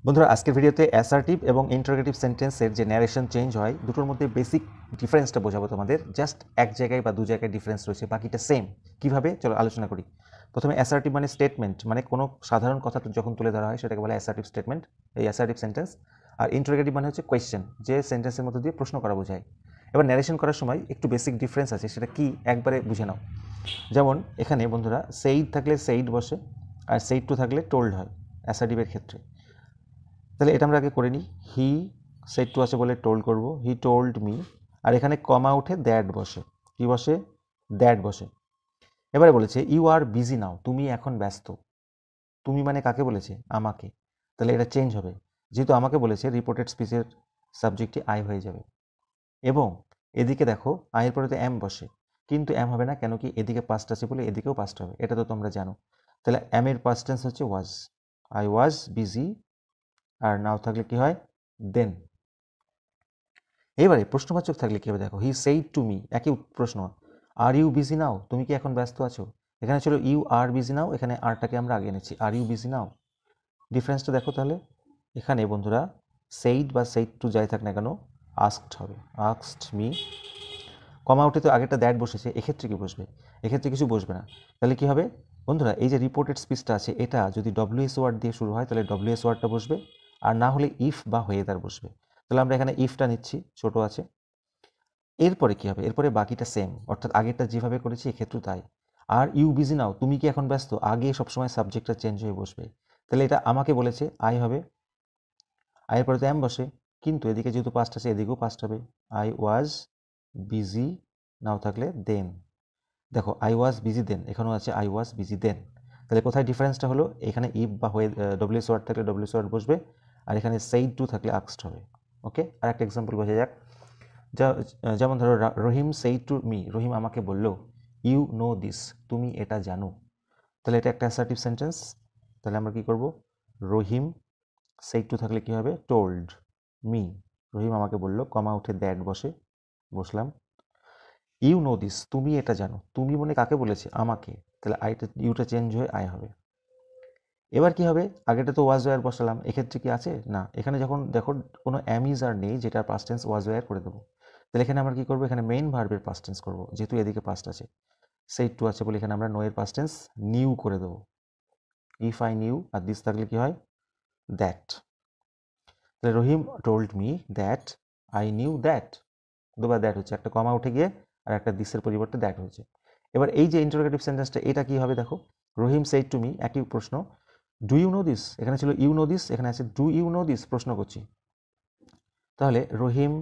বন্ধুরা আজকের ভিডিওতে অ্যাসার্টিভ এবং ইন্টারোগেটিভ সেন্টেন্সের যে ন্যারেশন চেঞ্জ হয় দুটোর মধ্যে বেসিক ডিফারেন্সটা বোঝাবো তোমাদের। জাস্ট এক জায়গায় বা দু জায়গায় ডিফারেন্স রয়েছে, বাকিটা সেম। কিভাবে চলো আলোচনা করি। প্রথমে অ্যাসার্টিভ মানে স্টেটমেন্ট, মানে কোনো সাধারণ কথা যখন তুলে ধরা হয় সেটাকে বলে অ্যাসার্টিভ স্টেটমেন্ট, এই অ্যাসার্টিভ সেন্টেন্স। আর ইন্টারোগেটিভ মানে হচ্ছে কোয়েশ্চেন, যে সেন্টেন্সের মধ্যে দিয়ে প্রশ্ন করা বোঝায়। এবার ন্যারেশন করার সময় একটু বেসিক ডিফারেন্স আছে, সেটা কি একবারে বুঝে নাও। যেমন এখানে বন্ধুরা সেইড থাকলে সেইড বসে, আর সেইড টু থাকলে টোল্ড হয় অ্যাসার্টিভের ক্ষেত্রে। তাহলে এটা আমরা আগে করে নিই। হি সেড টু আছে বলে টোল্ড করব, হি টোল্ড মি। আর এখানে কমা উঠে দ্যাট বসে, কি বসে? দ্যাট বসে। এবারে বলেছে ইউ আর বিজি নাও, তুমি এখন ব্যস্ত। তুমি মানে কাকে বলেছে? আমাকে। তাহলে এটা চেঞ্জ হবে, যেহেতু আমাকে বলেছে রিপোর্টেড স্পিচের সাবজেক্টটি আই হয়ে যাবে। এবং এদিকে দেখো আয়ের পরে তো এম বসে, কিন্তু এম হবে না, কেন কি এদিকে পাস্ট আছে বলে এদিকেও পাস্ট হবে, এটা তো তোমরা জানো। তাহলে এম এর পাস্ট টেন্স হচ্ছে ওয়াজ, আই ওয়াজ বিজি। আর নাও থাকলে কি হয়? দেন। এবারে প্রশ্নবাচক থাকলে কি হবে দেখো, হি সেইড টু মি, একই প্রশ্ন, আর ইউ বিজি নাও, তুমি কি এখন ব্যস্ত আছো? এখানে ছিল ইউ আর বিজি নাও, এখানে আরটাকে আমরা আগে এনেছি, আর ইউ বিজি নাও। ডিফারেন্সটা দেখো তাহলে। এখানে বন্ধুরা সেইড বা সেইড টু যাই থাক না কেন আস্কড হবে, আস্কড মি। কমা উঠে তো আগেরটা দ্যাট বসেছে, এক্ষেত্রে কি বসবে? এক্ষেত্রে কিছু বসবে না। তাহলে কি হবে বন্ধুরা, এই যে রিপোর্টেড স্পিচটা আছে এটা যদি ডব্লিউএস ওয়ার্ড দিয়ে শুরু হয় তাহলে ডব্লিউএস ওয়ার্ডটা বসবে, আর না হলে ইফ বা হয়েদার বসবে। তাহলে আমরা এখানে ইফটা নিচ্ছি, ছোট আছে। এরপরে কি হবে? এরপরে বাকিটা সেম, অর্থাৎ আগেরটা যেভাবে করেছি এক্ষেত্রেও তাই। আর ইউ বিজি নাও, তুমি কি এখন ব্যস্ত, আগে সবসময় সাবজেক্টটা চেঞ্জ হয়ে বসবে। তাহলে এটা আমাকে বলেছে, আই হবে। আয়ের পরে তো এম বসে, কিন্তু এদিকে যেহেতু পাস্ট আছে এদিকেও পাস্ট হবে। আই ওয়াজ বিজি নাও থাকলে দেন। দেখো আই ওয়াজ বিজি দেন, এখানেও আছে আই ওয়াজ বিজি দেন। তাহলে কোথায় ডিফারেন্সটা হলো? এখানে ইফ বা হয়ে ডব্লিউএস ওয়ার্ড থাকলে ডব্লিউএস ওয়ার্ড বসবে, আর এখানে সেইড টু থাকলে আক্সড হবে। ওকে, আর একটা এক্সাম্পল বোঝা যাক। যেমন ধরো রহিম সেইড টু মি, রহিম আমাকে বলল, ইউ নো দিস, তুমি এটা জানো। তাহলে এটা একটা অ্যাসার্টিভ সেন্টেন্স। তাহলে আমরা কি করব? রহিম সেইড টু থাকলে কি হবে? টোল্ড মি, রহিম আমাকে বলল, কমা উঠে দ্যাট বসে, বসলাম। ইউ নো দিস, তুমি এটা জানো, তুমি মনে কাকে বলেছে? আমাকে। তাহলে আইটা ইউটা চেঞ্জ হয়ে আই হবে। এবার কি হবে? আগেটা তো ওয়াজ ওয়ার বসালাম, এক্ষেত্রে কি আছে? না, এখানে যখন দেখো কোনো অ্যামিজ আর নেই, যেটা পাস্ট টেন্স ওয়াজ ওয়ার করে দেবো। তাহলে এখানে আমরা কি করবো? এখানে মেইন ভার্বের পাস্ট টেন্স করবো, যেহেতু এদিকে পাস্ট আছে। সেইড টু আছে বলে এখানে আমরা নো এর পাস্ট টেন্স নিউ করে দেবো। ইফ আই নিউ, আর দিস থাকলে কি হয়? দ্যাট। তাহলে Rahim told me that I knew that, দুবার দ্যাট হচ্ছে, একটা কমা উঠে গিয়ে আর একটা দিসের পরিবর্তে দ্যাট হয়েছে। এবার এই যে ইন্টারোগেটিভ সেন্টেন্সটা, এটা কি হবে দেখো, রহিম সেইড টু মি, একই প্রশ্ন, ডু ইউ নো দিস, এখানে ছিল ইউ নো দিস, এখানে আছে ডু ইউ নো দিস, প্রশ্ন করছি। তাহলে রহিম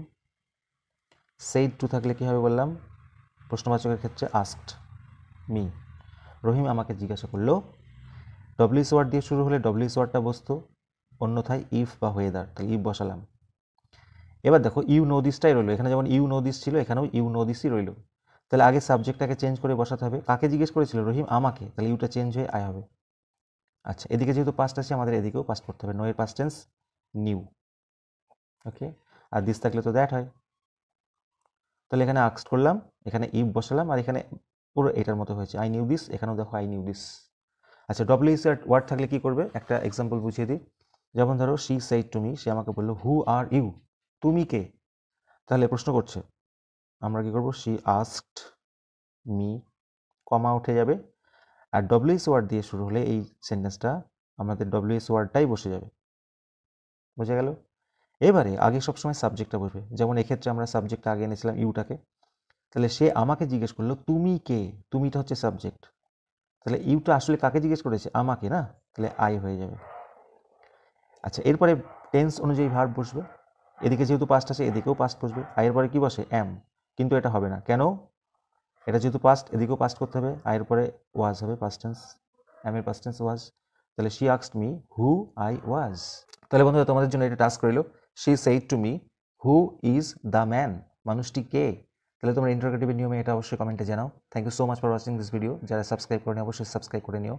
সেইড টু থাকলে কি হবে বললাম? প্রশ্নবাচকের ক্ষেত্রে আস্কড মি, রহিম আমাকে জিজ্ঞাসা করলো। ডব্লিউএস ওয়ার্ড দিয়ে শুরু হলে ডব্লিউএস ওয়ার্ডটা বসতো, অন্যথায় ইফ বা ওয়েদার, তাহলে ইফ বসালাম। এবার দেখো ইউ নো দিসটাই রইলো, এখানে যেমন ইউ নো দিস ছিল এখানেও ইউ নো দিসই রইলো। তাহলে আগে সাবজেক্টটাকে চেঞ্জ করে বসাতে হবে, কাকে জিজ্ঞেস করেছিল? রহিম আমাকে, তাহলে ইউটা চেঞ্জ হয়ে আই হবে। আচ্ছা, এদিকে যেহেতু পাস্ট আছে আমাদের এদিকেও পাস্ট করতে হবে, নো এর পাস্ট টেন্স নিউ। ওকে, আর দিস থাকলে তো দ্যাট হয়। তাহলে এখানে আক্সড করলাম, এখানে ইফ বসালাম, আর এখানে পুরো এটার মতো হয়েছে, আই নিউ দিস, এখানেও দেখো আই নিউ দিস। আচ্ছা, ডব্লিউএস ওয়ার্ড থাকলে কি করবে? একটা এক্সাম্পল বুঝিয়ে দিই। যেমন ধরো শি সেইড টু মি, সে আমাকে বললো, হু আর ইউ, তুমি কে? তাহলে প্রশ্ন করছে, আমরা কি করব? শি আস্কড মি, কমা উঠে যাবে, আর ডব্লিউএস ওয়ার্ড দিয়ে শুরু হলে এই সেন্টেন্সটা আমাদের ডব্লিউএস ওয়ার্ডটাই বসে যাবে। বোঝা গেল? এবারে আগে সবসময় সাবজেক্টটা বসবে, যেমন এক্ষেত্রে আমরা সাবজেক্টটা আগে এনেছিলাম ইউটাকে। তাহলে সে আমাকে জিজ্ঞেস করলো, তুমি কে? তুমিটা হচ্ছে সাবজেক্ট, তাহলে ইউটা আসলে কাকে জিজ্ঞেস করেছে? আমাকে না, তাহলে আই হয়ে যাবে। আচ্ছা, এরপরে টেন্স অনুযায়ী ভার্ব বসবে, এদিকে যেহেতু পাস্ট আছে এদিকেও পাস্ট বসবে। আয়ের পরে কি বসে? এম, কিন্তু এটা হবে না কেন? এটা যেহেতু পাস্ট, এদিকেও পাস্ট করতে হবে, আয়ের পরে ওয়াজ হবে পাস্ট টেন্স, এম এর পাস্ট টেন্স ওয়াজ। তাহলে she asked me who I was. তাহলে বন্ধুরা তোমাদের জন্য এটা টাস্ক রইল, she said to me who is the man, মানুষটি কে? তাহলে তোমরা ইন্টারোগেটিভের নিয়মে এটা অবশ্যই কমেন্টে জানাও। Thank you so much for watching this video. যারা সাবস্ক্রাইব করেনি অবশ্যই সাবস্ক্রাইব করে নিও।